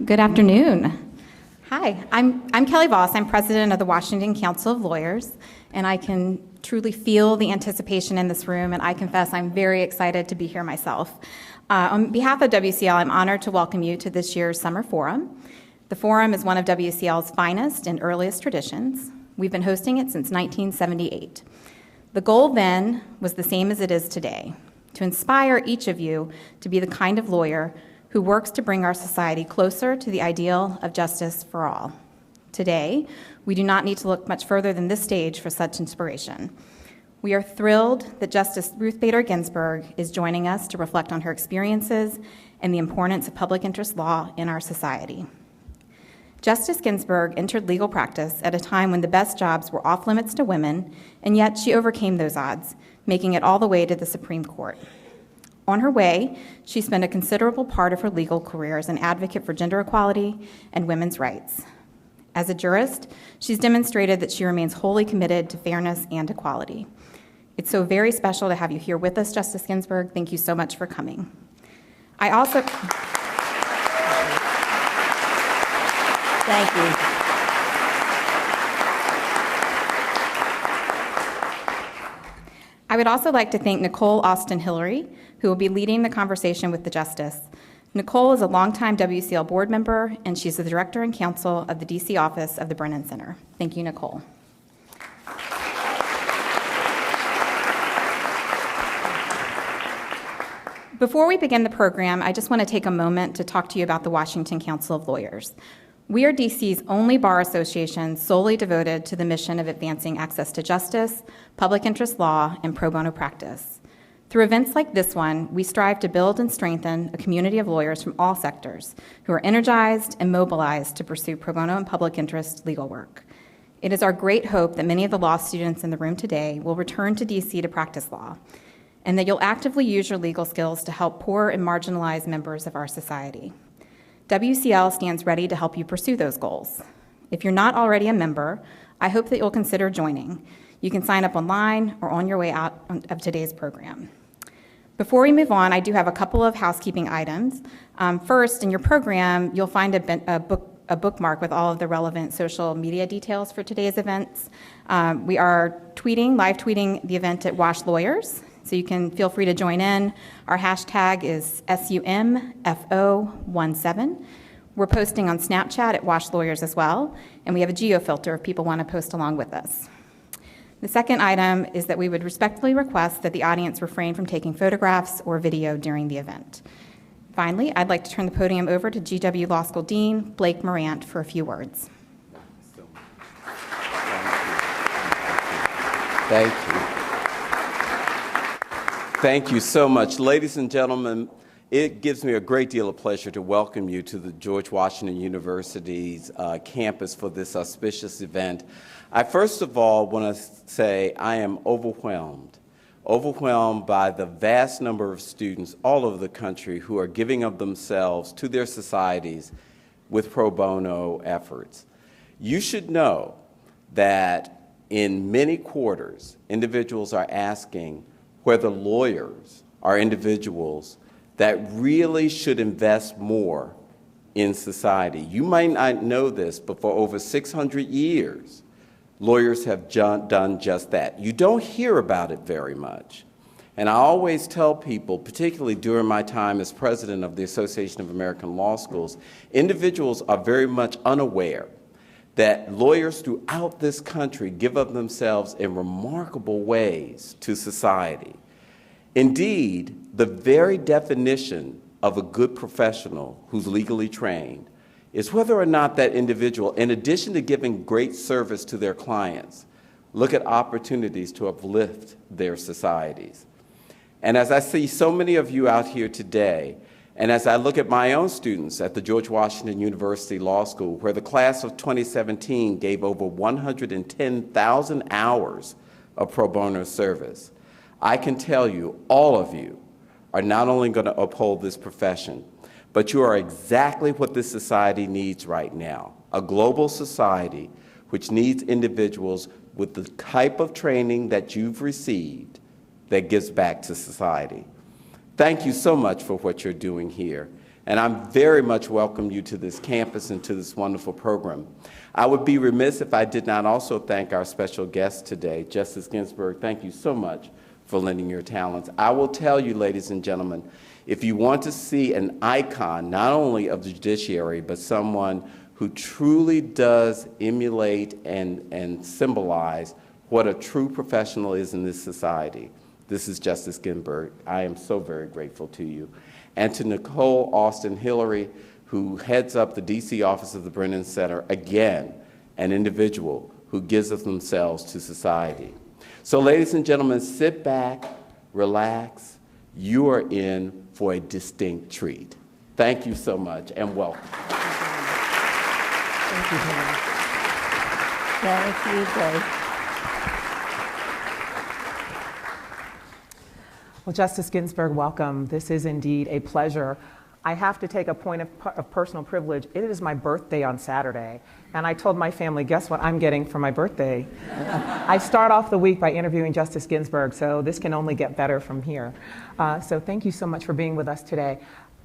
Good afternoon. Hi, I'm Kelly Voss. I'm president of the Washington Council of Lawyers, and I can truly feel the anticipation in this room, and I confess I'm very excited to be here myself. On behalf of WCL, I'm honored to welcome you to this year's Summer Forum. The Forum is one of WCL's finest and earliest traditions. We've been hosting it since 1978. The goal then was the same as it is today, to inspire each of you to be the kind of lawyer who works to bring our society closer to the ideal of justice for all. Today, we do not need to look much further than this stage for such inspiration. We are thrilled that Justice Ruth Bader Ginsburg is joining us to reflect on her experiences and the importance of public interest law in our society. Justice Ginsburg entered legal practice at a time when the best jobs were off limits to women, and yet she overcame those odds, making it all the way to the Supreme Court. On her way, she spent a considerable part of her legal career as an advocate for gender equality and women's rights. As a jurist, she's demonstrated that she remains wholly committed to fairness and equality. It's so very special to have you here with us, Justice Ginsburg. Thank you so much for coming. I would also like to thank Nicole Austin Hillary, who will be leading the conversation with the Justice. Nicole is a longtime WCL board member, and she's the director and counsel of the DC office of the Brennan Center. Thank you, Nicole. Before we begin the program, I just want to take a moment to talk to you about the Washington Council of Lawyers. We are DC's only bar association solely devoted to the mission of advancing access to justice, public interest law, and pro bono practice. Through events like this one, we strive to build and strengthen a community of lawyers from all sectors who are energized and mobilized to pursue pro bono and public interest legal work. It is our great hope that many of the law students in the room today will return to DC to practice law, and that you'll actively use your legal skills to help poor and marginalized members of our society. WCL stands ready to help you pursue those goals. If you're not already a member, I hope that you'll consider joining. You can sign up online or on your way out of today's program. Before we move on, I do have a couple of housekeeping items. First, in your program, you'll find a bookmark with all of the relevant social media details for today's events. We are live tweeting the event at Wash Lawyers, so you can feel free to join in. Our hashtag is SUMFO17. We're posting on Snapchat at Wash Lawyers as well, and we have a geo filter if people want to post along with us. The second item is that we would respectfully request that the audience refrain from taking photographs or video during the event. Finally, I'd like to turn the podium over to GW Law School Dean Blake Morant for a few words. Thank you. Thank you so much. Ladies and gentlemen, it gives me a great deal of pleasure to welcome you to the George Washington University's campus for this auspicious event. I first of all want to say I am overwhelmed by the vast number of students all over the country who are giving of themselves to their societies with pro bono efforts. You should know that in many quarters, individuals are asking whether lawyers are individuals that really should invest more in society. You might not know this, but for over 600 years, lawyers have done just that. You don't hear about it very much. And I always tell people, particularly during my time as president of the Association of American Law Schools, individuals are very much unaware that lawyers throughout this country give of themselves in remarkable ways to society. Indeed, the very definition of a good professional who's legally trained is whether or not that individual, in addition to giving great service to their clients, look at opportunities to uplift their societies. And as I see so many of you out here today, and as I look at my own students at the George Washington University Law School, where the class of 2017 gave over 110,000 hours of pro bono service, I can tell you, all of you are not only going to uphold this profession, but you are exactly what this society needs right now, a global society which needs individuals with the type of training that you've received that gives back to society. Thank you so much for what you're doing here. and I'm very much welcome you to this campus and to this wonderful program. I would be remiss if I did not also thank our special guest today, Justice Ginsburg. Thank you so much for lending your talents. I will tell you, ladies and gentlemen, if you want to see an icon, not only of the judiciary, but someone who truly does emulate and symbolize what a true professional is in this society, this is Justice Ginsburg. I am so very grateful to you. And to Nicole Austin Hillary, who heads up the DC office of the Brennan Center, again, an individual who gives of themselves to society. So ladies and gentlemen, sit back, relax. You are in for a distinct treat. Thank you so much and welcome. Thank you, Hannah. Thank you, Dave. Well, Justice Ginsburg, welcome. This is indeed a pleasure. I have to take a point of personal privilege. It is my birthday on Saturday, and I told my family, guess what I'm getting for my birthday? I start off the week by interviewing Justice Ginsburg, so this can only get better from here. So thank you so much for being with us today.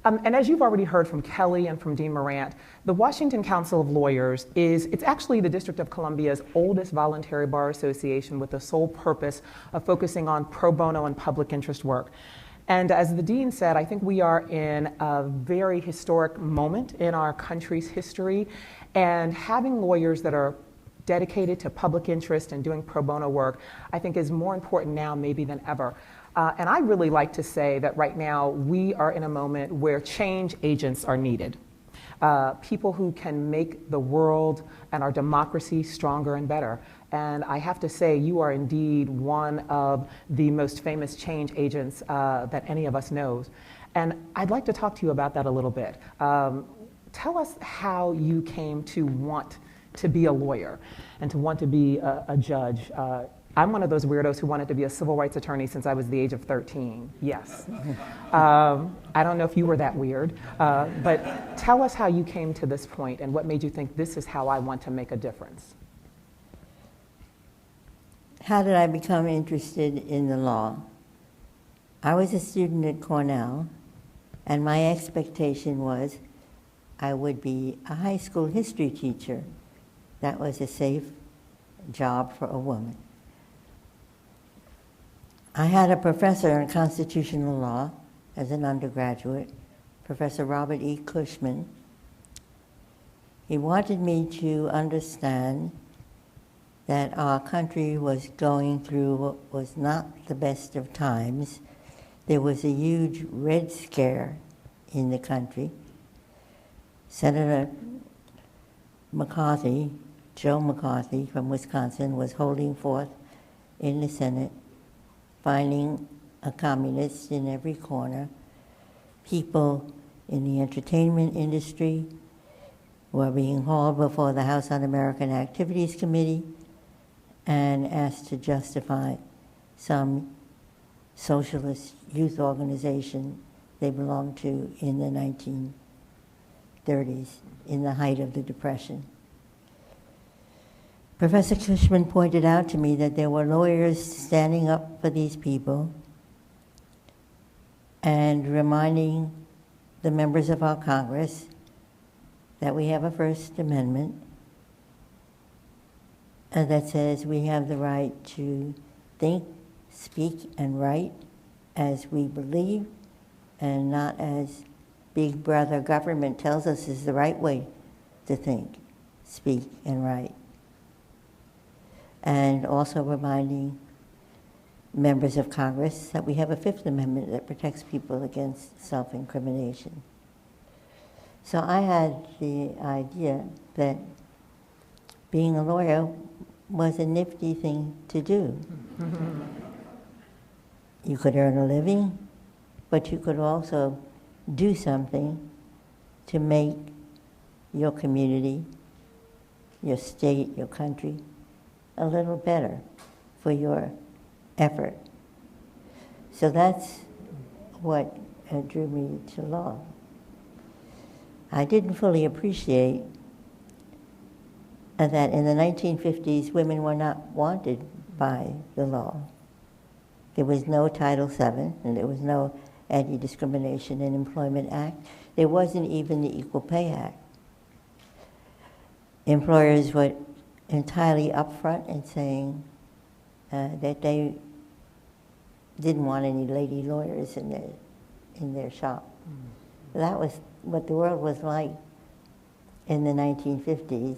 And as you've already heard from Kelly and from Dean Morant, the Washington Council of Lawyers it's actually the District of Columbia's oldest voluntary bar association with the sole purpose of focusing on pro bono and public interest work. And as the Dean said, I think we are in a very historic moment in our country's history, and having lawyers that are dedicated to public interest and doing pro bono work, I think is more important now maybe than ever. And I really like to say that right now we are in a moment where change agents are needed. People who can make the world and our democracy stronger and better. And I have to say, you are indeed one of the most famous change agents that any of us knows. And I'd like to talk to you about that a little bit. Tell us how you came to want to be a lawyer and to want to be a judge. I'm one of those weirdos who wanted to be a civil rights attorney since I was the age of 13, yes. I don't know if you were that weird, but tell us how you came to this point and what made you think this is how I want to make a difference. How did I become interested in the law? I was a student at Cornell, and my expectation was I would be a high school history teacher. That was a safe job for a woman. I had a professor in constitutional law as an undergraduate, Professor Robert E. Cushman. He wanted me to understand that our country was going through what was not the best of times. There was a huge Red Scare in the country. Senator McCarthy, Joe McCarthy from Wisconsin, was holding forth in the Senate, finding a communist in every corner. People in the entertainment industry were being hauled before the House Un-American Activities Committee and asked to justify some socialist youth organization they belonged to in the 1930s, in the height of the Depression. Professor Cushman pointed out to me that there were lawyers standing up for these people and reminding the members of our Congress that we have a First Amendment that says we have the right to think, speak, and write as we believe, and not as Big Brother government tells us is the right way to think, speak, and write. And also reminding members of Congress that we have a Fifth Amendment that protects people against self-incrimination. So I had the idea that being a lawyer was a nifty thing to do. You could earn a living, but you could also do something to make your community, your state, your country a little better for your effort. So that's what drew me to law. I didn't fully appreciate that in the 1950s, women were not wanted by the law. There was no Title VII, and there was no Anti-Discrimination in Employment Act. There wasn't even the Equal Pay Act. Employers were entirely upfront in saying that they didn't want any lady lawyers in their shop. That was what the world was like in the 1950s.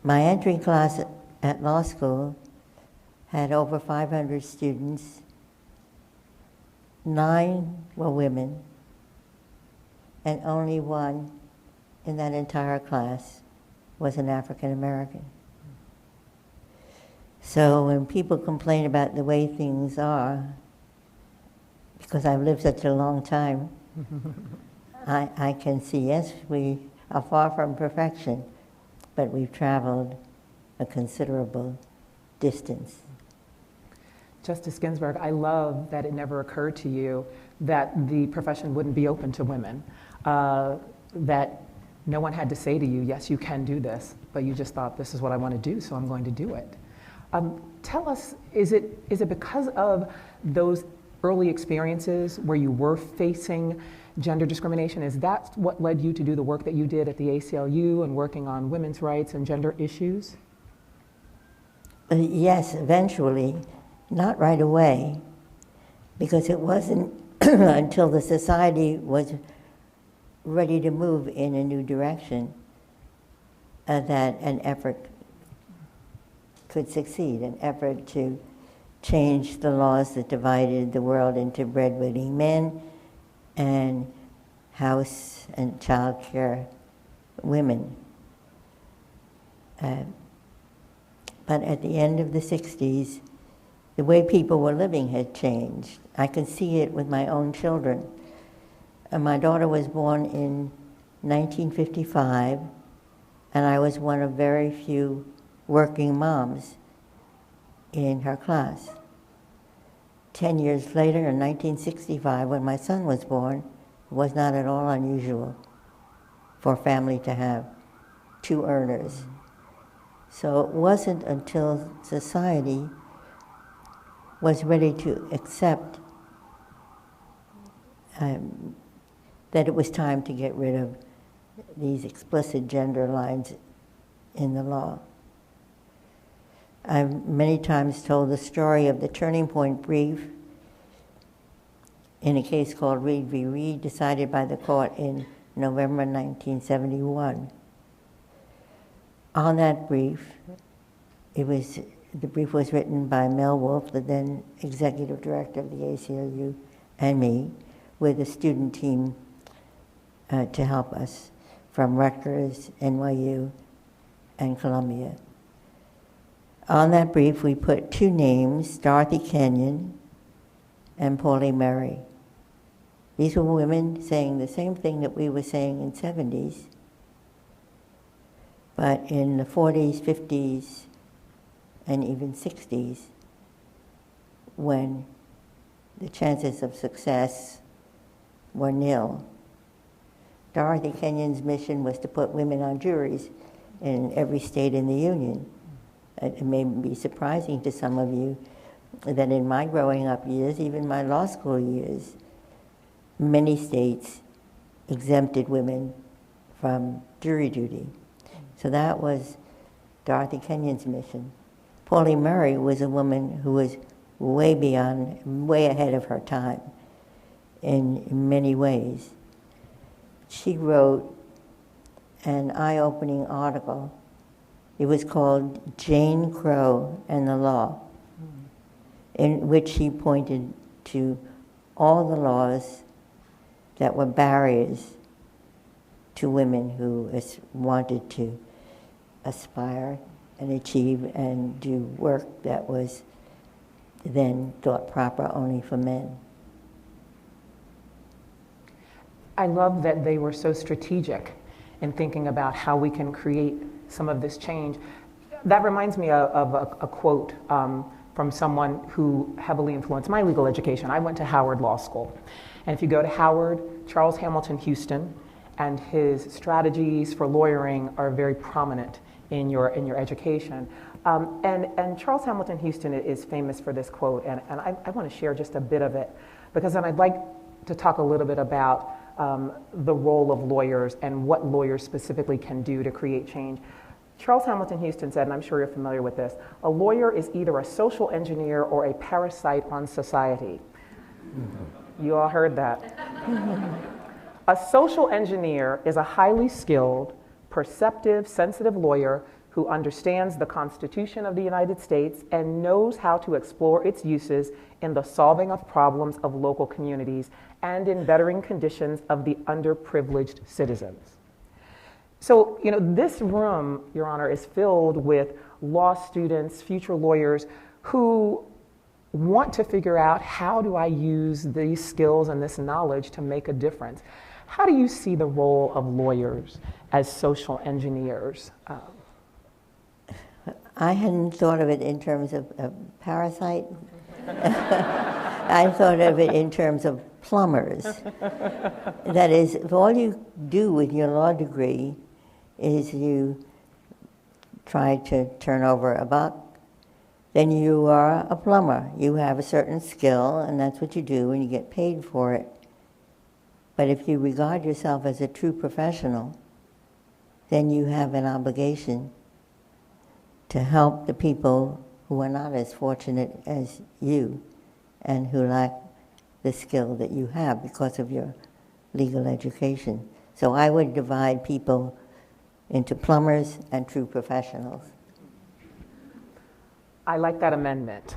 My entry class at law school had over 500 students. 9 were women, and only 1 in that entire class was an African American. So when people complain about the way things are, because I've lived such a long time, I can see, yes, we are far from perfection, but we've traveled a considerable distance. Justice Ginsburg, I love that it never occurred to you that the profession wouldn't be open to women, that no one had to say to you, yes, you can do this, but you just thought, this is what I want to do, so I'm going to do it. Tell us, is it because of those early experiences where you were facing gender discrimination? Is that what led you to do the work that you did at the ACLU and working on women's rights and gender issues? Yes, eventually. Not right away, because it wasn't until the society was ready to move in a new direction that an effort could succeed, an effort to change the laws that divided the world into breadwinning men and house and child care women. But at the end of the 60s, the way people were living had changed. I could see it with my own children. My daughter was born in 1955, and I was one of very few working moms in her class. 10 years later, in 1965, when my son was born, it was not at all unusual for a family to have 2 earners. So it wasn't until society was ready to accept that it was time to get rid of these explicit gender lines in the law. I've many times told the story of the turning point brief in a case called Reed v. Reed, decided by the court in November 1971. On that brief, the brief was written by Mel Wolf, the then executive director of the ACLU, and me, with a student team to help us from Rutgers, NYU, and Columbia. On that brief, we put 2 names, Dorothy Kenyon and Pauli Murray. These were women saying the same thing that we were saying in the 70s, but in the 40s, 50s, and even 60s, when the chances of success were nil. Dorothy Kenyon's mission was to put women on juries in every state in the Union. It may be surprising to some of you that in my growing up years, even my law school years, many states exempted women from jury duty. So that was Dorothy Kenyon's mission. Pauli Murray was a woman who was way ahead of her time in many ways. She wrote an eye-opening article. It was called Jane Crow and the Law, in which she pointed to all the laws that were barriers to women who wanted to aspire and achieve and do work that was then thought proper only for men. I love that they were so strategic in thinking about how we can create some of this change. That reminds me of a quote from someone who heavily influenced my legal education. I went to Howard Law School. And if you go to Howard, Charles Hamilton Houston and his strategies for lawyering are very prominent in your education. And Charles Hamilton Houston is famous for this quote, and I want to share just a bit of it. because then I'd like to talk a little bit about the role of lawyers and what lawyers specifically can do to create change. Charles Hamilton Houston said, and I'm sure you're familiar with this, a lawyer is either a social engineer or a parasite on society. You all heard that. A social engineer is a highly skilled, perceptive, sensitive lawyer who understands the Constitution of the United States and knows how to explore its uses in the solving of problems of local communities and in bettering conditions of the underprivileged citizens. So, this room, Your Honor, is filled with law students, future lawyers, who want to figure out, how do I use these skills and this knowledge to make a difference? How do you see the role of lawyers as social engineers? I hadn't thought of it in terms of a parasite. I thought of it in terms of plumbers. That is, if all you do with your law degree is you try to turn over a buck, then you are a plumber. You have a certain skill, and that's what you do, and you get paid for it. But if you regard yourself as a true professional, then you have an obligation to help the people who are not as fortunate as you and who lack the skill that you have because of your legal education. So I would divide people into plumbers and true professionals. I like that amendment.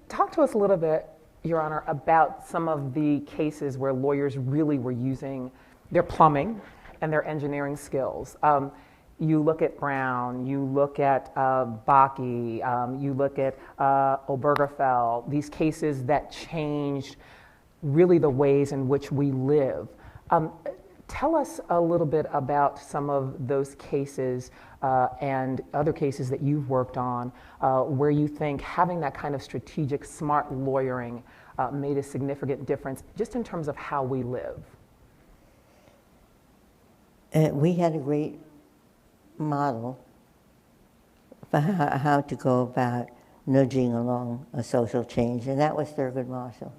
Talk to us a little bit, Your Honor, about some of the cases where lawyers really were using their plumbing and their engineering skills. You look at Brown, you look at Bakke, you look at Obergefell, these cases that changed really the ways in which we live. Tell us a little bit about some of those cases and other cases that you've worked on where you think having that kind of strategic, smart lawyering made a significant difference just in terms of how we live. We had a great model for how to go about nudging along a social change, and that was Thurgood Marshall,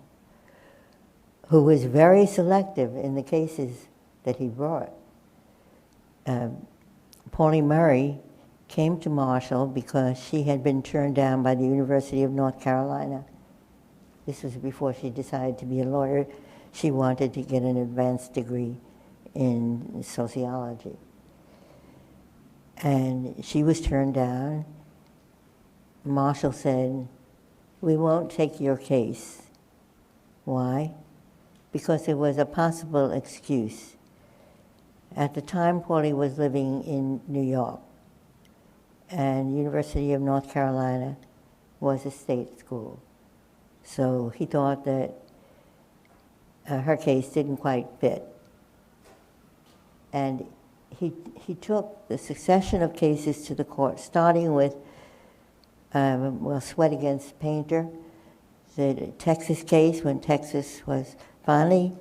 who was very selective in the cases that he brought. Pauli Murray came to Marshall because she had been turned down by the University of North Carolina. This was before she decided to be a lawyer. She wanted to get an advanced degree in sociology. And she was turned down. Marshall said, "We won't take your case." Why? Because it was a possible excuse. At the time, Pauli was living in New York, and University of North Carolina was a state school. So he thought that her case didn't quite fit. And he took the succession of cases to the court, starting with, Sweat against Painter, the Texas case, when Texas was finally,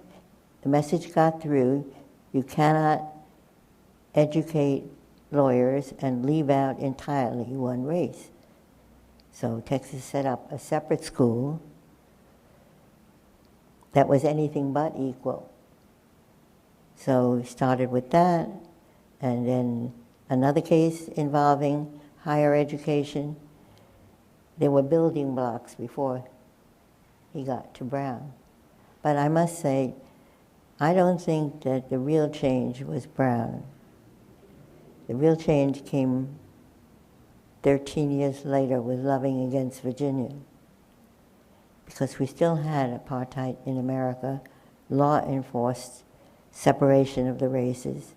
the message got through, you cannot educate lawyers and leave out entirely one race. So Texas set up a separate school that was anything but equal. So we started with that, and then another case involving higher education. There were building blocks before he got to Brown. But I must say, I don't think that the real change was Brown. The real change came 13 years later with Loving against Virginia, because we still had apartheid in America, law enforced separation of the races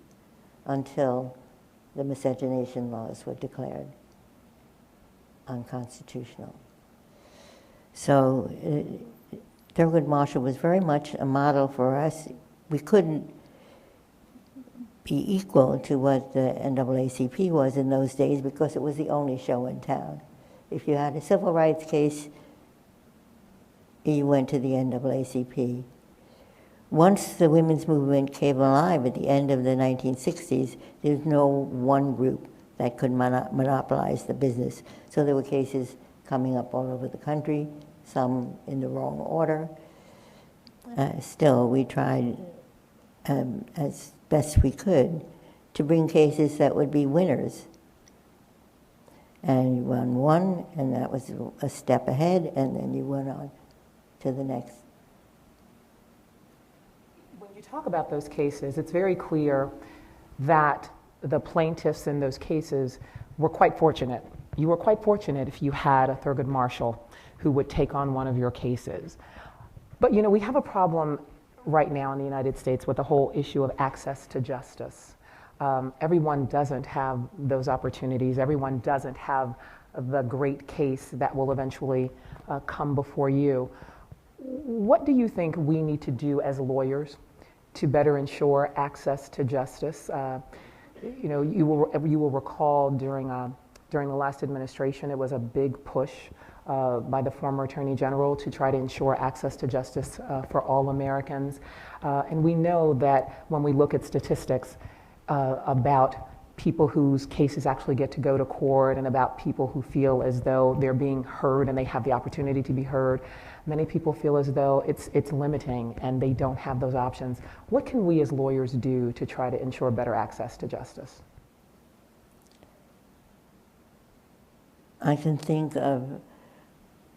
until the miscegenation laws were declared unconstitutional. So Thurgood Marshall was very much a model for us. We couldn't be equal to what the NAACP was in those days because it was the only show in town. If you had a civil rights case, you went to the NAACP. Once the women's movement came alive at the end of the 1960s, there was no one group that could monopolize the business. So there were cases coming up all over the country. some in the wrong order. Still, we tried as best we could to bring cases that would be winners. And you won one, and that was a step ahead, and then you went on to the next. When you talk about those cases, it's very clear that the plaintiffs in those cases were quite fortunate. You were quite fortunate if you had a Thurgood Marshall who would take on one of your cases. But you know, we have a problem right now in the United States with the whole issue of access to justice. Everyone doesn't have those opportunities. Everyone doesn't have the great case that will eventually come before you. What do you think we need to do as lawyers to better ensure access to justice? You know, you will recall during the last administration, it was a big push by the former Attorney General to try to ensure access to justice for all Americans. And we know that when we look at statistics about people whose cases actually get to go to court and about people who feel as though they're being heard and they have the opportunity to be heard, many people feel as though it's limiting and they don't have those options. What can we as lawyers do to try to ensure better access to justice? I can think of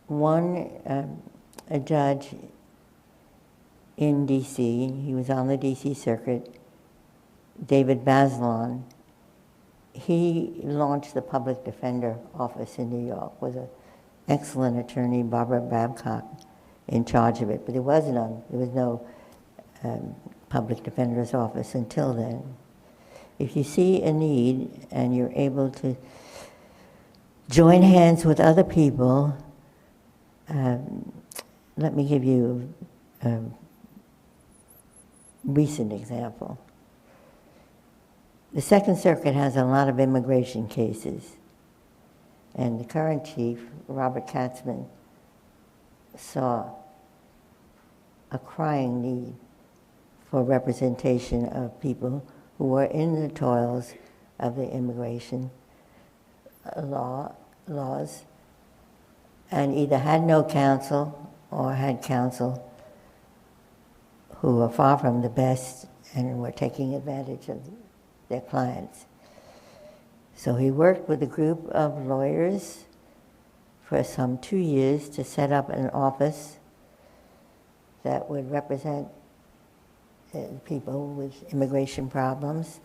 one, a judge in D.C., he was on the D.C. Circuit, David Bazelon. He launched the public defender office in New York with an excellent attorney, Barbara Babcock, in charge of it. But there was no public defender's office until then. If you see a need and you're able to join hands with other people, let me give you a recent example. The Second Circuit has a lot of immigration cases, and the current chief, Robert Katzman, saw a crying need for representation of people who were in the toils of the immigration laws and either had no counsel or had counsel who were far from the best and were taking advantage of their clients. So he worked with a group of lawyers for some 2 years to set up an office that would represent people with immigration problems.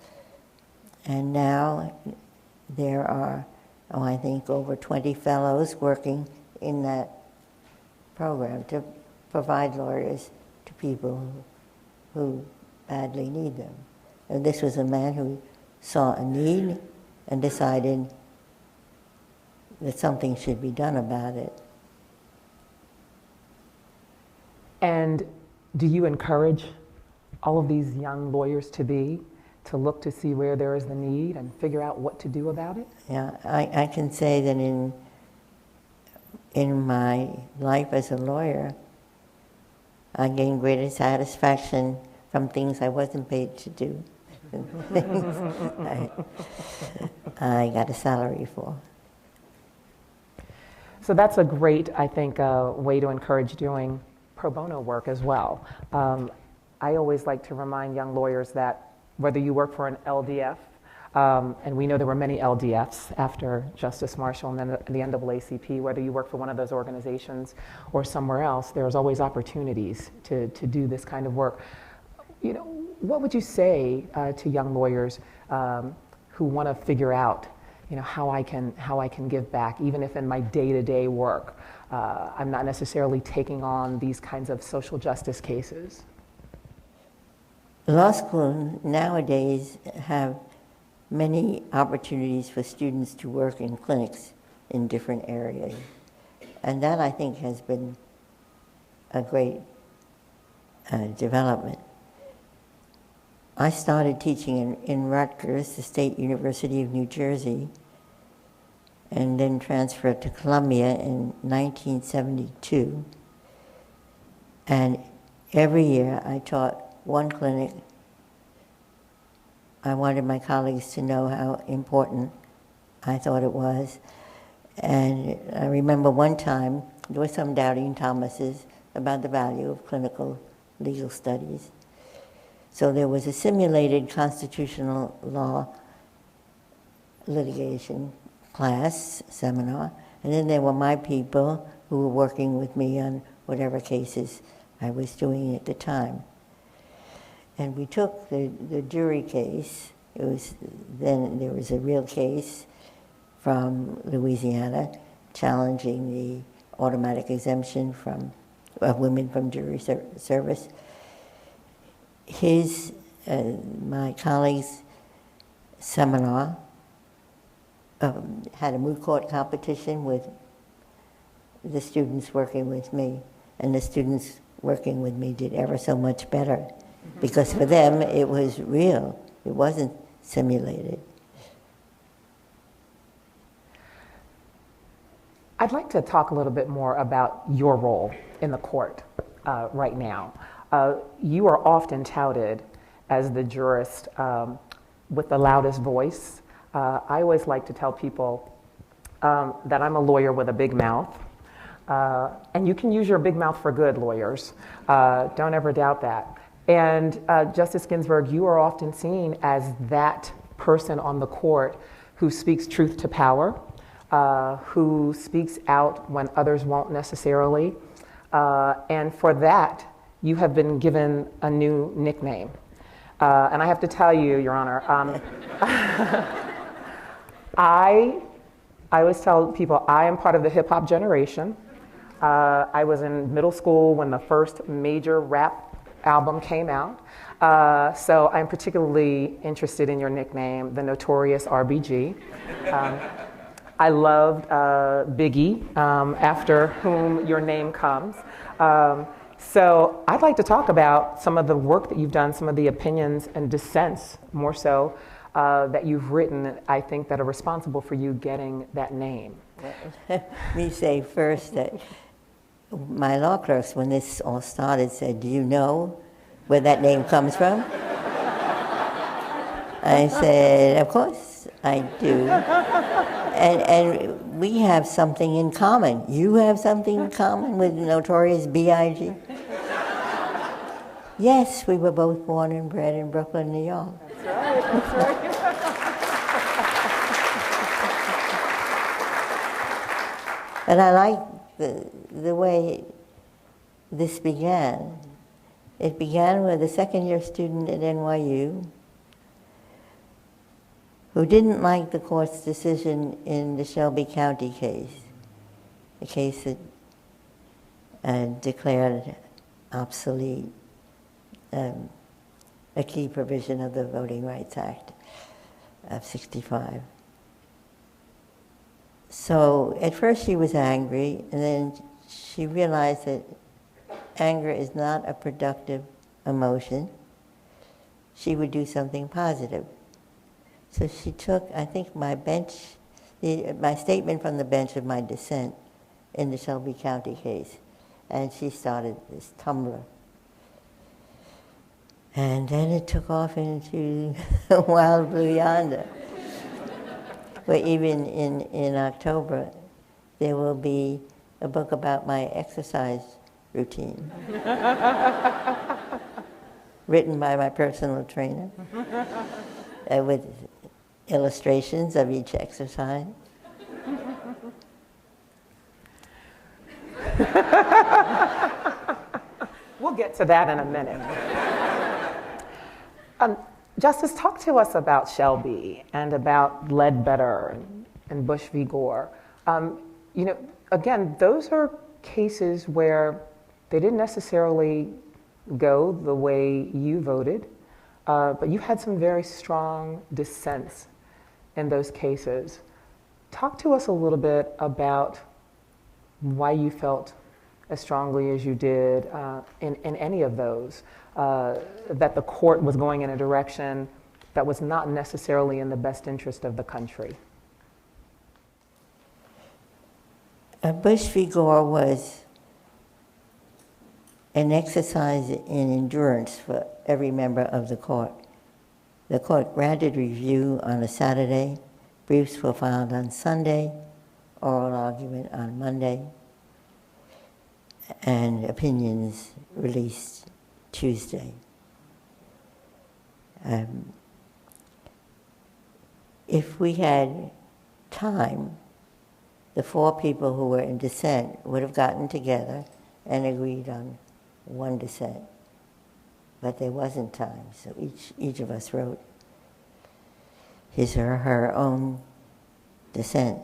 And now there are, I think, over 20 fellows working in that program to provide lawyers to people who badly need them. And this was a man who saw a need and decided that something should be done about it. And do you encourage all of these young lawyers to look to see where there is the need and figure out what to do about it? Yeah, I can say that in my life as a lawyer, I gained greater satisfaction from things I wasn't paid to do. I got a salary for. So that's a great, I think, way to encourage doing pro bono work as well. I always like to remind young lawyers that whether you work for an LDF, and we know there were many LDFs after Justice Marshall and then the NAACP, whether you work for one of those organizations or somewhere else, there's always opportunities to do this kind of work. You know, what would you say to young lawyers who want to figure out, you know, how I can give back, even if in my day-to-day work I'm not necessarily taking on these kinds of social justice cases? Law school nowadays have many opportunities for students to work in clinics in different areas. And that, I think, has been a great development. I started teaching in Rutgers, the State University of New Jersey, and then transferred to Columbia in 1972. And every year I taught one clinic. I wanted my colleagues to know how important I thought it was. And I remember one time there were some doubting Thomases about the value of clinical legal studies. So there was a simulated constitutional law litigation class, seminar, and then there were my people who were working with me on whatever cases I was doing at the time. And we took the jury case. Then there was a real case from Louisiana challenging the automatic exemption of women from jury service. My colleague's seminar had a moot court competition with the students working with me, and the students working with me did ever so much better, because for them it was real. It wasn't simulated. I'd like to talk a little bit more about your role in the court right now. You are often touted as the jurist with the loudest voice. I always like to tell people that I'm a lawyer with a big mouth. And you can use your big mouth for good, lawyers. Don't ever doubt that. And Justice Ginsburg, you are often seen as that person on the court who speaks truth to power, who speaks out when others won't necessarily. And for that, you have been given a new nickname. And I have to tell you, Your Honor, I always tell people I am part of the hip hop generation. I was in middle school when the first major rap album came out. So I'm particularly interested in your nickname, the Notorious RBG. I loved Biggie, after whom your name comes. So I'd like to talk about some of the work that you've done, some of the opinions and dissents, more so, that you've written, I think, that are responsible for you getting that name. Let me say first that my law clerks, when this all started, said, "Do you know where that name comes from?" I said, "Of course I do." And we have something in common. You have something in common with Notorious B.I.G.? Yes, we were both born and bred in Brooklyn, New York. That's right, that's right. And I like the way this began. It began with a second-year student at NYU who didn't like the court's decision in the Shelby County case, a case that declared obsolete a key provision of the Voting Rights Act of '65. So at first she was angry, and then she realized that anger is not a productive emotion. She would do something positive. So she took, I think, my statement from the bench of my dissent in the Shelby County case, and she started this Tumblr. And then it took off into Wild Blue Yonder, where even in October, there will be a book about my exercise routine, written by my personal trainer, with illustrations of each exercise. We'll get to that in a minute. Justice, talk to us about Shelby and about Ledbetter and Bush v. Gore. Again, those are cases where they didn't necessarily go the way you voted, but you had some very strong dissents in those cases. Talk to us a little bit about why you felt as strongly as you did in any of those, that the court was going in a direction that was not necessarily in the best interest of the country. Bush v. Gore was an exercise in endurance for every member of the court. The court granted review on a Saturday, briefs were filed on Sunday, oral argument on Monday. and opinions released Tuesday. If we had time, the four people who were in dissent would have gotten together and agreed on one dissent. But there wasn't time, so each of us wrote his or her own dissent.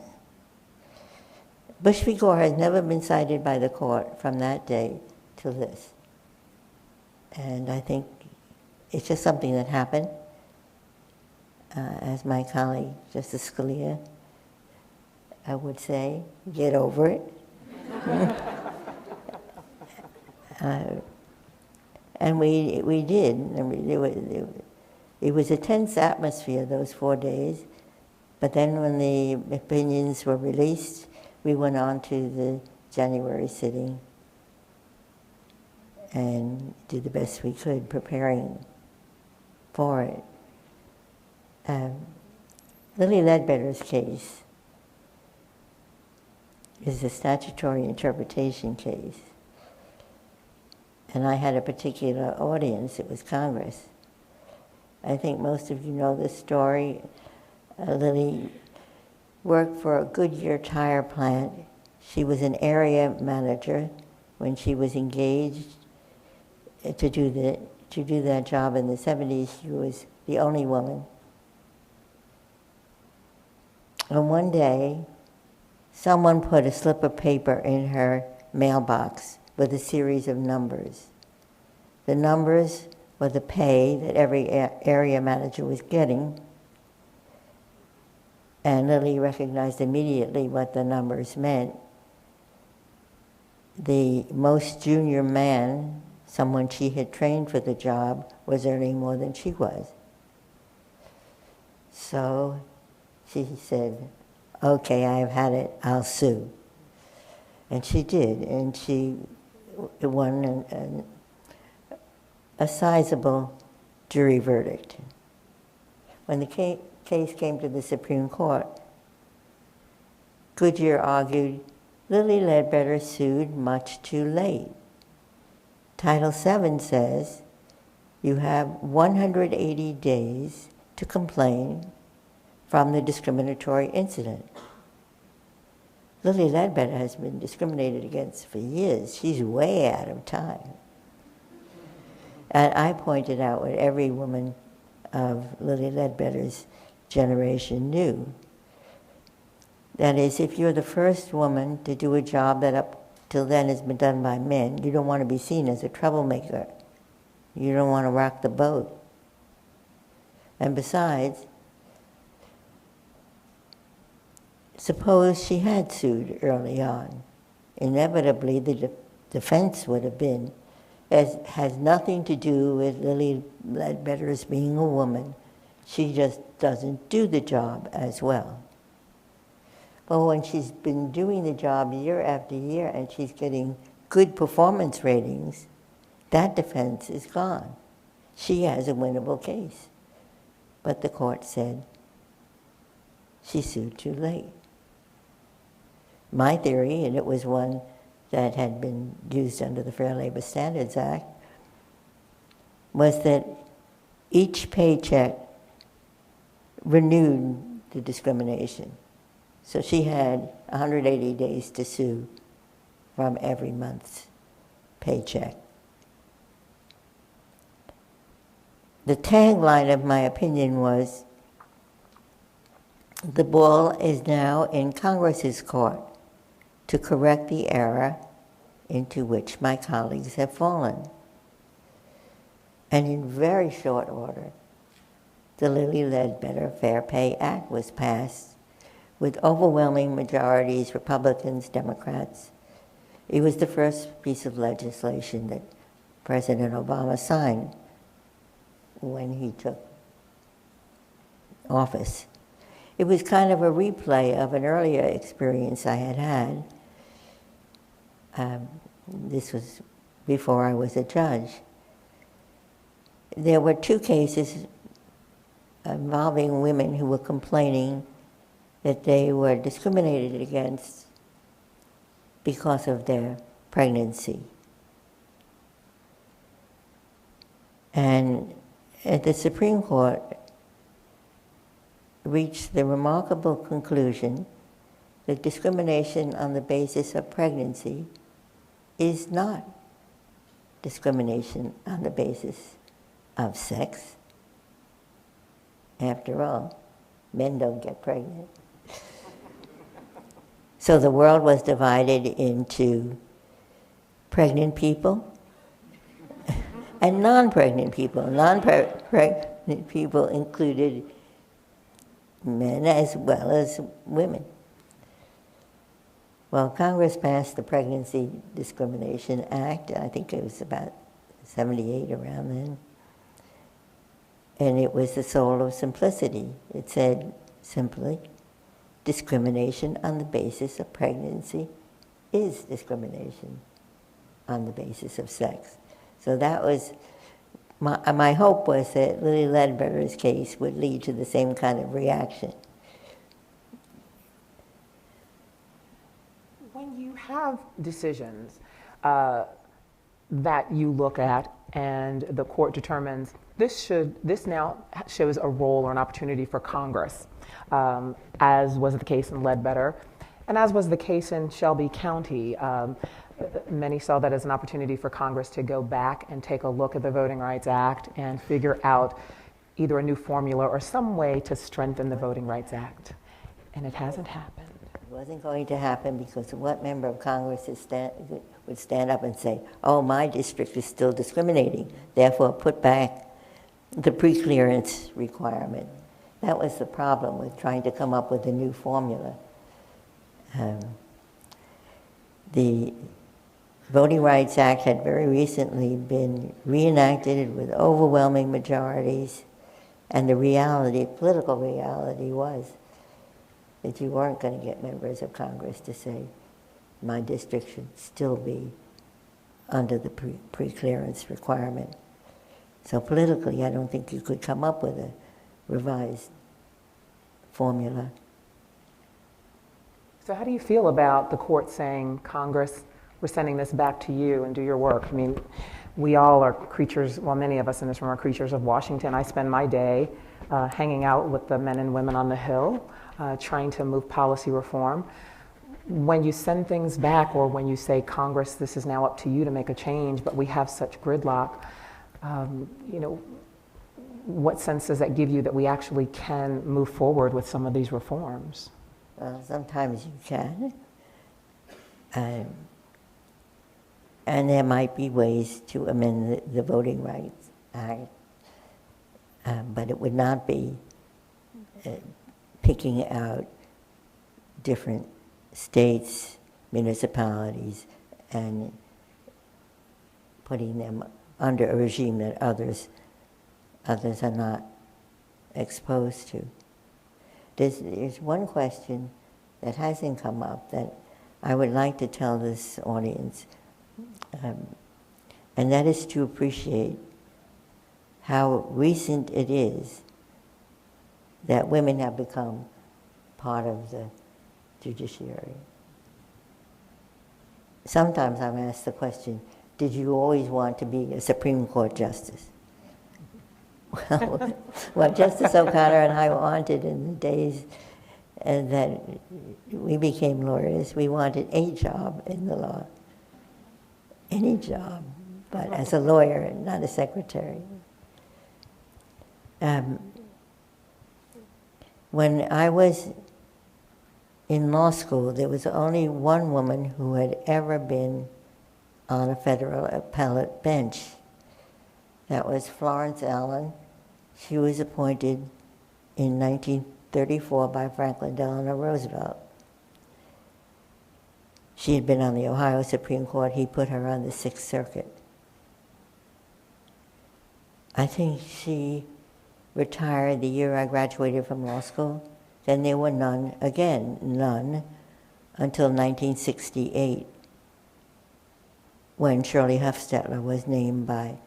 Bush v. Gore has never been cited by the court from that day to this. And I think it's just something that happened. As my colleague, Justice Scalia, I would say, get over it. And we did. I mean, it was a tense atmosphere those 4 days. But then when the opinions were released, we went on to the January sitting and did the best we could preparing for it. Lilly Ledbetter's case is a statutory interpretation case. And I had a particular audience, it was Congress. I think most of you know this story. Lilly worked for a Goodyear tire plant. She was an area manager when she was engaged to do that job in the 70s. She was the only woman. And one day, someone put a slip of paper in her mailbox with a series of numbers. The numbers were the pay that every area manager was getting. And Lilly recognized immediately what the numbers meant. The most junior man, someone she had trained for the job, was earning more than she was. So she said, okay, I've had it, I'll sue. And she did, and she won a sizable jury verdict. When the case came to the Supreme Court, Goodyear argued, Lilly Ledbetter sued much too late. Title VII says you have 180 days to complain from the discriminatory incident. Lilly Ledbetter has been discriminated against for years. She's way out of time. And I pointed out what every woman of Lilly Ledbetter's generation knew. That is, if you're the first woman to do a job that up till then has been done by men, you don't want to be seen as a troublemaker. You don't want to rock the boat. And besides, suppose she had sued early on. Inevitably, the defense would have been, it has nothing to do with Lilly Ledbetter's being a woman. She just doesn't do the job as well. But when she's been doing the job year after year and she's getting good performance ratings, that defense is gone. She has a winnable case. But the court said she sued too late. My theory, and it was one that had been used under the Fair Labor Standards Act, was that each paycheck renewed the discrimination. So she had 180 days to sue from every month's paycheck. The tagline of my opinion was, the ball is now in Congress's court to correct the error into which my colleagues have fallen. And in very short order, the Lilly Ledbetter Fair Pay Act was passed with overwhelming majorities, Republicans, Democrats. It was the first piece of legislation that President Obama signed when he took office. It was kind of a replay of an earlier experience I had had. This was before I was a judge. There were two cases involving women who were complaining that they were discriminated against because of their pregnancy. And the Supreme Court reached the remarkable conclusion that discrimination on the basis of pregnancy is not discrimination on the basis of sex. After all, men don't get pregnant. So the world was divided into pregnant people and non-pregnant people. Non-pregnant people included men as well as women. Well, Congress passed the Pregnancy Discrimination Act. I think it was about 78, around then. And it was the soul of simplicity. It said simply, discrimination on the basis of pregnancy is discrimination on the basis of sex. So that was, my hope was that Lilly Ledbetter's case would lead to the same kind of reaction. When you have decisions that you look at and the court determines this now shows a role or an opportunity for Congress, as was the case in Ledbetter, and as was the case in Shelby County. Many saw that as an opportunity for Congress to go back and take a look at the Voting Rights Act and figure out either a new formula or some way to strengthen the Voting Rights Act. And it hasn't happened. It wasn't going to happen because what member of Congress would stand up and say, oh, my district is still discriminating, therefore put back the pre-clearance requirement. That was the problem with trying to come up with a new formula. The Voting Rights Act had very recently been reenacted with overwhelming majorities, and the reality, political reality, was that you weren't going to get members of Congress to say, my district should still be under the pre-clearance requirement. So politically, I don't think you could come up with a revised formula. So how do you feel about the court saying, Congress, we're sending this back to you and do your work? I mean, we all are creatures, well, many of us in this room are creatures of Washington. I spend my day hanging out with the men and women on the Hill, trying to move policy reform. When you send things back, or when you say, Congress, this is now up to you to make a change, but we have such gridlock, what sense does that give you that we actually can move forward with some of these reforms? Well, sometimes you can. And there might be ways to amend the Voting Rights Act, but it would not be picking out different states, municipalities, and putting them under a regime that others are not exposed to. There's one question that hasn't come up that I would like to tell this audience, and that is to appreciate how recent it is that women have become part of the judiciary. Sometimes I'm asked the question, did you always want to be a Supreme Court justice? Well, what Justice O'Connor and I wanted in the days that we became lawyers, we wanted a job in the law. Any job, but as a lawyer, not a secretary. When I was in law school, there was only one woman who had ever been on a federal appellate bench. That was Florence Allen. She was appointed in 1934 by Franklin Delano Roosevelt. She had been on the Ohio Supreme Court. He put her on the Sixth Circuit. I think she retired the year I graduated from law school. Then there were none, until 1968, when Shirley Hufstetler was named by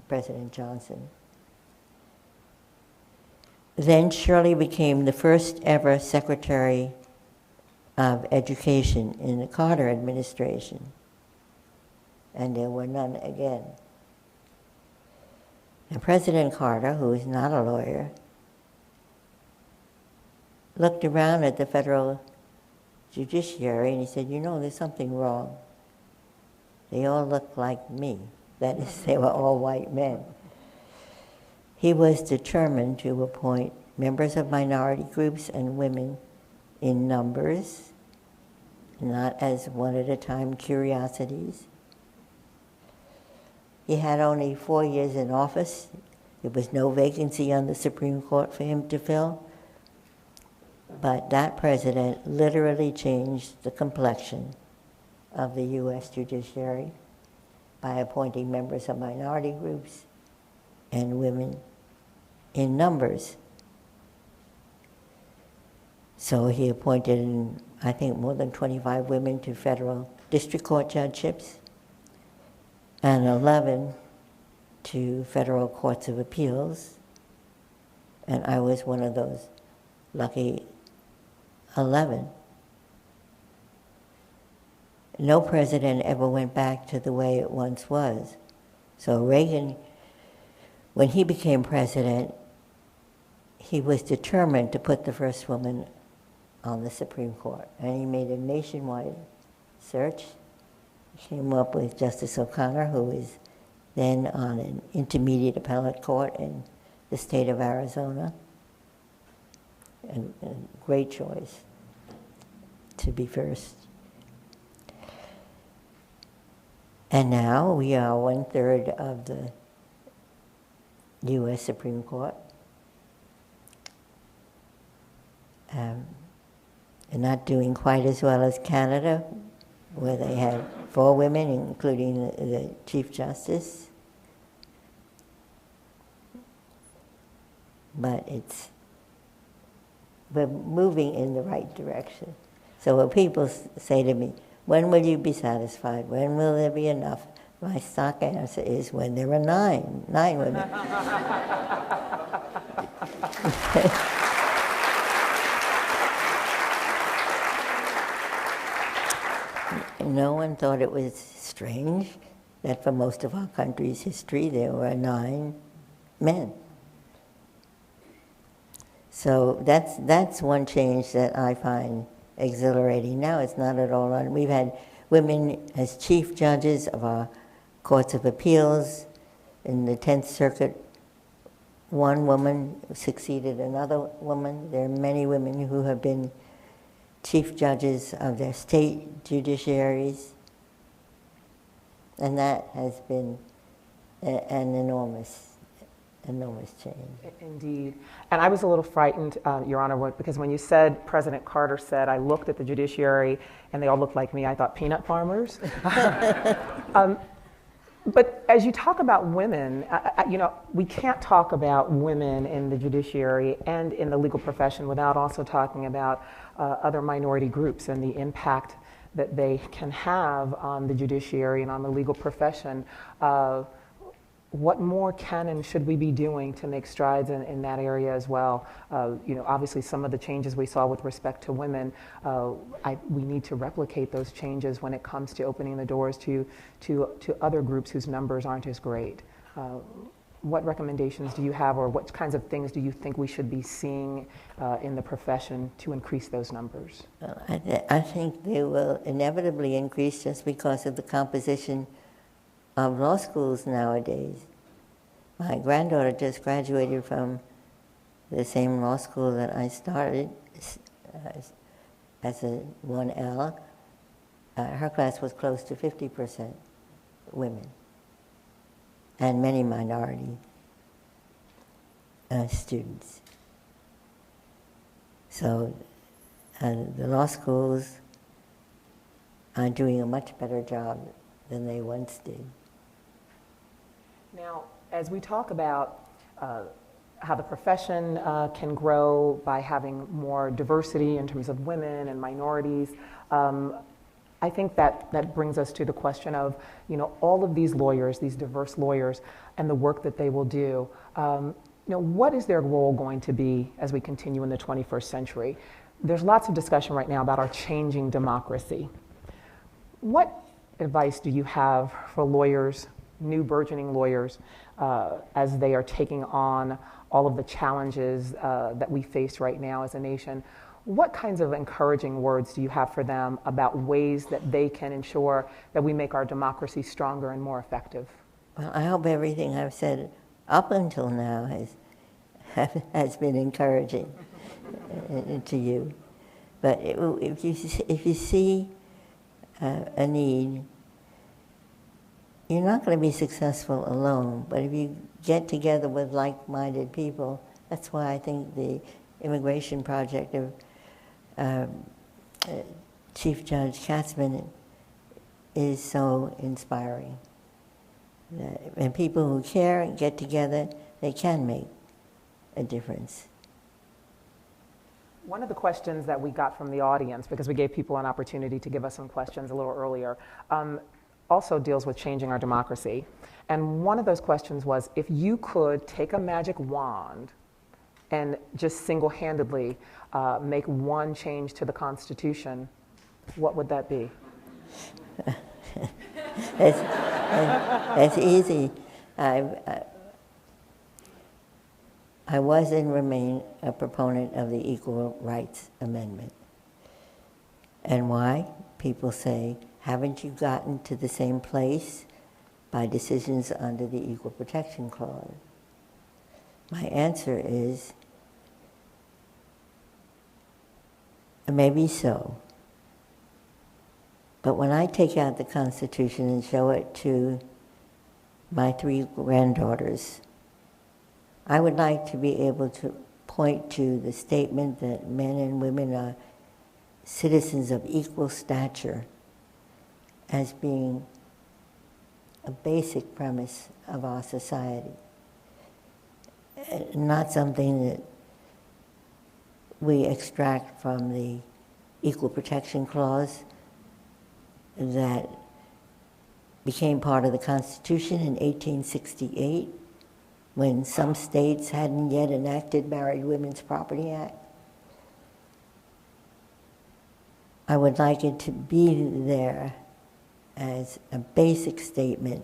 President Johnson. Then Shirley became the first ever Secretary of Education in the Carter administration. and there were none again. And President Carter, who is not a lawyer, looked around at the federal judiciary and he said, you know, there's something wrong. They all look like me. That is, they were all white men. He was determined to appoint members of minority groups and women in numbers, not as one at a time curiosities. He had only 4 years in office. There was no vacancy on the Supreme Court for him to fill. But that president literally changed the complexion of the U.S. judiciary by appointing members of minority groups and women in numbers. So he appointed, I think, more than 25 women to federal district court judgeships and 11 to federal courts of appeals. And I was one of those lucky 11. No president ever went back to the way it once was. So Reagan, when he became president, he was determined to put the first woman on the Supreme Court. And he made a nationwide search. He came up with Justice O'Connor, who was then on an intermediate appellate court in the state of Arizona. And a great choice to be first. And now we are 1/3 of the U.S. Supreme Court. And not doing quite as well as Canada, where they had 4 women, including the Chief Justice. But we're moving in the right direction. So when people say to me, when will you be satisfied? When will there be enough? My stock answer is when there are 9 women. No one thought it was strange that for most of our country's history there were 9 men. So that's one change that I find exhilarating. Now it's not at all on. We've had women as chief judges of our courts of appeals. In the 10th Circuit, one woman succeeded another woman. There are many women who have been chief judges of their state judiciaries. And that has been an enormous change. Indeed. And I was a little frightened, Your Honor, because when you said, President Carter said, I looked at the judiciary and they all looked like me, I thought peanut farmers. But as you talk about women, we can't talk about women in the judiciary and in the legal profession without also talking about other minority groups and the impact that they can have on the judiciary and on the legal profession. What more can and should we be doing to make strides in that area as well? Obviously some of the changes we saw with respect to women, we need to replicate those changes when it comes to opening the doors to other groups whose numbers aren't as great. What recommendations do you have, or what kinds of things do you think we should be seeing in the profession to increase those numbers? Well, I think they will inevitably increase just because of the composition of law schools nowadays. My granddaughter just graduated from the same law school that I started as a 1L. Her class was close to 50% women and many minority students. So the law schools are doing a much better job than they once did. Now, as we talk about how the profession can grow by having more diversity in terms of women and minorities, I think that brings us to the question of, all of these lawyers, these diverse lawyers, and the work that they will do. What is their role going to be as we continue in the 21st century? There's lots of discussion right now about our changing democracy. What advice do you have for lawyers, new burgeoning lawyers, as they are taking on all of the challenges that we face right now as a nation? What kinds of encouraging words do you have for them about ways that they can ensure that we make our democracy stronger and more effective? Well, I hope everything I've said up until now has been encouraging to you. But if you see a need, you're not going to be successful alone. But if you get together with like-minded people, that's why I think the Immigration Project of Chief Judge Katzman is so inspiring. And people who care and get together, they can make a difference. One of the questions that we got from the audience, because we gave people an opportunity to give us some questions a little earlier, also deals with changing our democracy. And one of those questions was, if you could take a magic wand and just single-handedly make one change to the Constitution, what would that be? It's easy. I was and remain a proponent of the Equal Rights Amendment. And why? People say, haven't you gotten to the same place by decisions under the Equal Protection Clause? My answer is, maybe so. But when I take out the Constitution and show it to my 3 granddaughters, I would like to be able to point to the statement that men and women are citizens of equal stature as being a basic premise of our society, not something that we extract from the Equal Protection Clause that became part of the Constitution in 1868, when some states hadn't yet enacted Married Women's Property Act. I would like it to be there as a basic statement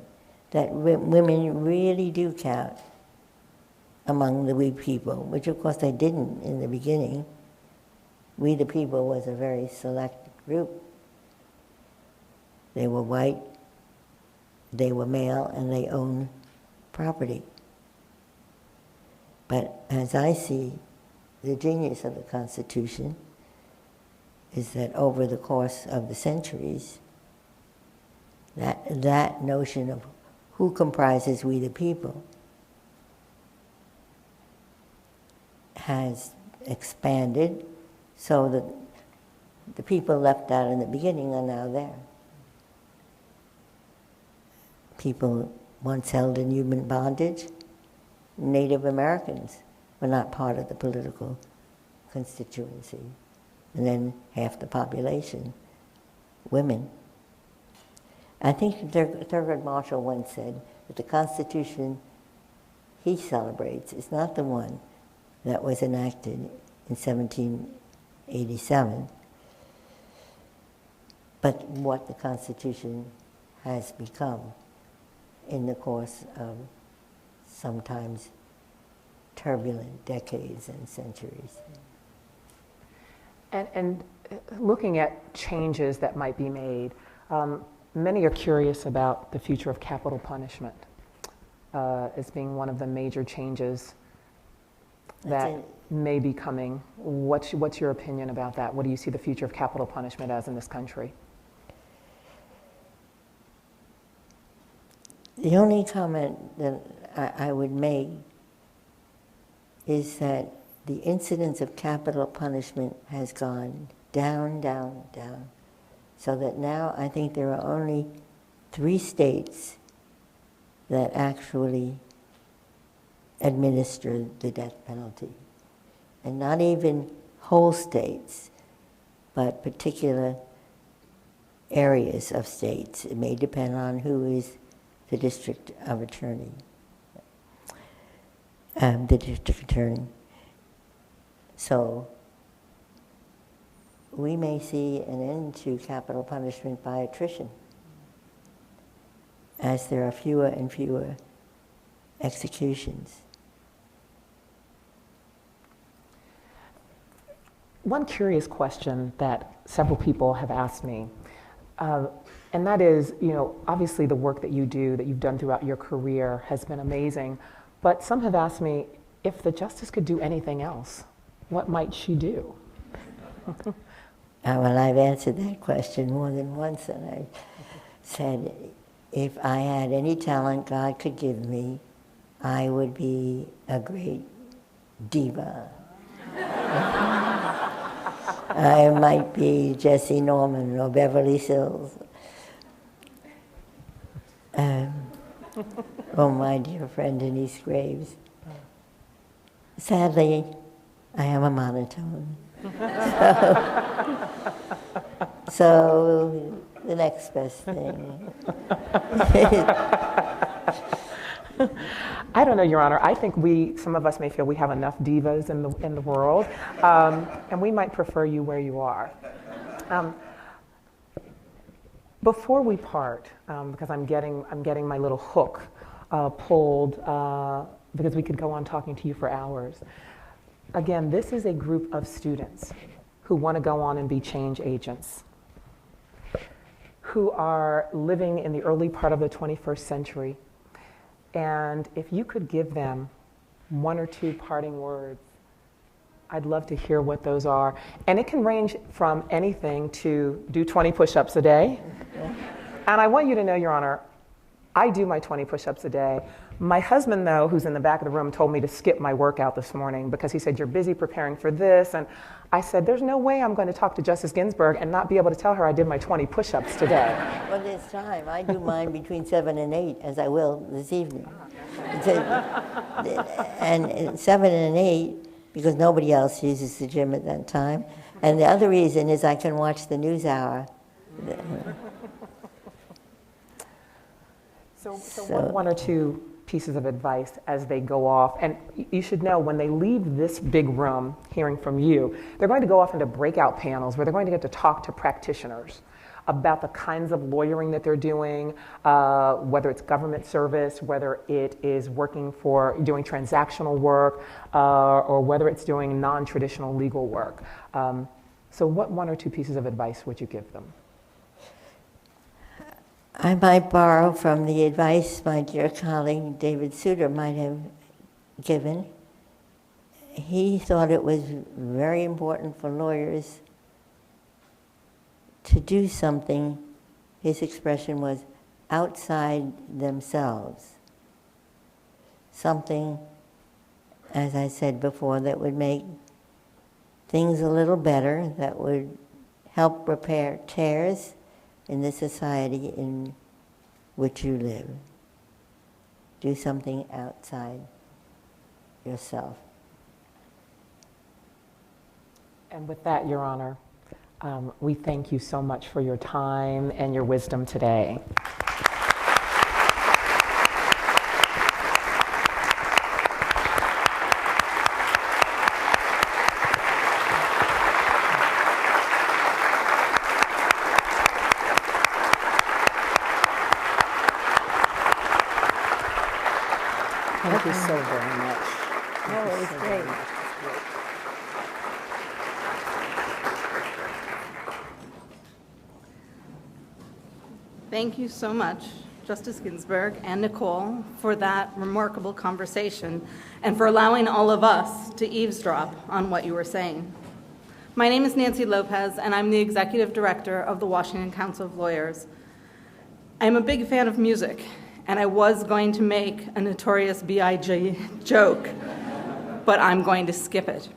that women really do count among the we people, which of course they didn't in the beginning. We the people was a very select group. They were white, they were male, and they owned property. But as I see, the genius of the Constitution is that over the course of the centuries, that notion of who comprises we the people has expanded so that the people left out in the beginning are now there. People once held in human bondage, Native Americans were not part of the political constituency. And then half the population, women. I think Thurgood Marshall once said that the Constitution he celebrates is not the one that was enacted in 1787, but what the Constitution has become in the course of sometimes turbulent decades and centuries. And looking at changes that might be made, many are curious about the future of capital punishment as being one of the major changes that may be coming. What's your opinion about that? What do you see the future of capital punishment as in this country? The only comment that I would make is that the incidence of capital punishment has gone down, down, down, so that now I think there are only 3 states that actually administer the death penalty. And not even whole states, but particular areas of states. It may depend on who is the district attorney. So we may see an end to capital punishment by attrition as there are fewer and fewer executions. One curious question that several people have asked me, and that is, obviously the work that you do, that you've done throughout your career has been amazing, but some have asked me if the justice could do anything else, what might she do? Well, I've answered that question more than once, and I said, if I had any talent God could give me, I would be a great diva. I might be Jesse Norman or Beverly Sills. Or my dear friend Denise Graves. Sadly, I am a monotone. So the next best thing. I don't know, Your Honor. I think some of us may feel we have enough divas in the world, and we might prefer you where you are. Before we part, because I'm getting my little hook pulled, because we could go on talking to you for hours. Again, this is a group of students who want to go on and be change agents, who are living in the early part of the 21st century. And if you could give them one or two parting words, I'd love to hear what those are. And it can range from anything to do 20 push-ups a day. And I want you to know, Your Honor, I do my 20 push-ups a day. My husband, though, who's in the back of the room, told me to skip my workout this morning because he said, you're busy preparing for this. And I said, there's no way I'm going to talk to Justice Ginsburg and not be able to tell her I did my 20 push-ups today. Well, there's time. I do mine between 7 and 8, as I will this evening. And 7 and 8, because nobody else uses the gym at that time. And the other reason is I can watch the NewsHour. So one or two pieces of advice as they go off. And you should know, when they leave this big room hearing from you, they're going to go off into breakout panels where they're going to get to talk to practitioners about the kinds of lawyering that they're doing, whether it's government service, whether it is doing transactional work, or whether it's doing non-traditional legal work. So what one or two pieces of advice would you give them? I might borrow from the advice my dear colleague David Souter might have given. He thought it was very important for lawyers to do something, his expression was, outside themselves. Something, as I said before, that would make things a little better, that would help repair tears in the society in which you live. Do something outside yourself. And with that, Your Honor, we thank you so much for your time and your wisdom today. Thank you so very much. Oh, it was great. Thank you so much, Justice Ginsburg and Nicole, for that remarkable conversation and for allowing all of us to eavesdrop on what you were saying. My name is Nancy Lopez, and I'm the Executive Director of the Washington Council of Lawyers. I'm a big fan of music, and I was going to make a Notorious B.I.G. joke, but I'm going to skip it.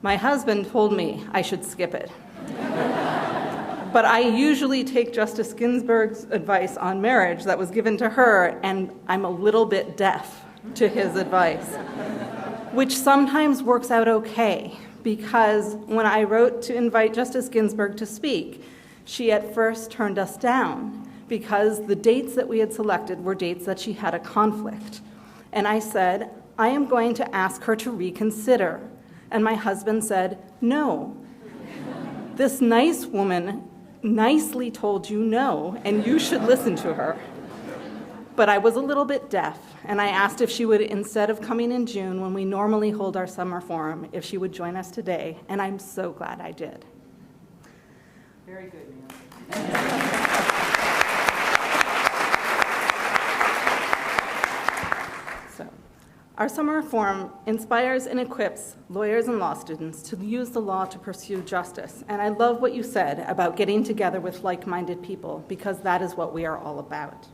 My husband told me I should skip it. But I usually take Justice Ginsburg's advice on marriage that was given to her, and I'm a little bit deaf to his advice, which sometimes works out okay, because when I wrote to invite Justice Ginsburg to speak, she at first turned us down because the dates that we had selected were dates that she had a conflict. And I said, I am going to ask her to reconsider. And my husband said, no. This nice woman nicely told you no, and you should listen to her. But I was a little bit deaf, and I asked if she would, instead of coming in June when we normally hold our summer forum, if she would join us today, and I'm so glad I did. Very good, Nancy. So, our summer forum inspires and equips lawyers and law students to use the law to pursue justice. And I love what you said about getting together with like-minded people, because that is what we are all about.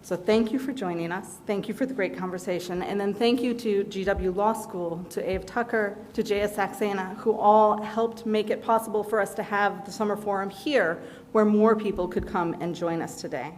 So thank you for joining us. Thank you for the great conversation. And then thank you to GW Law School, to Ave Tucker, to J.S. Saxena, who all helped make it possible for us to have the summer forum here, where more people could come and join us today.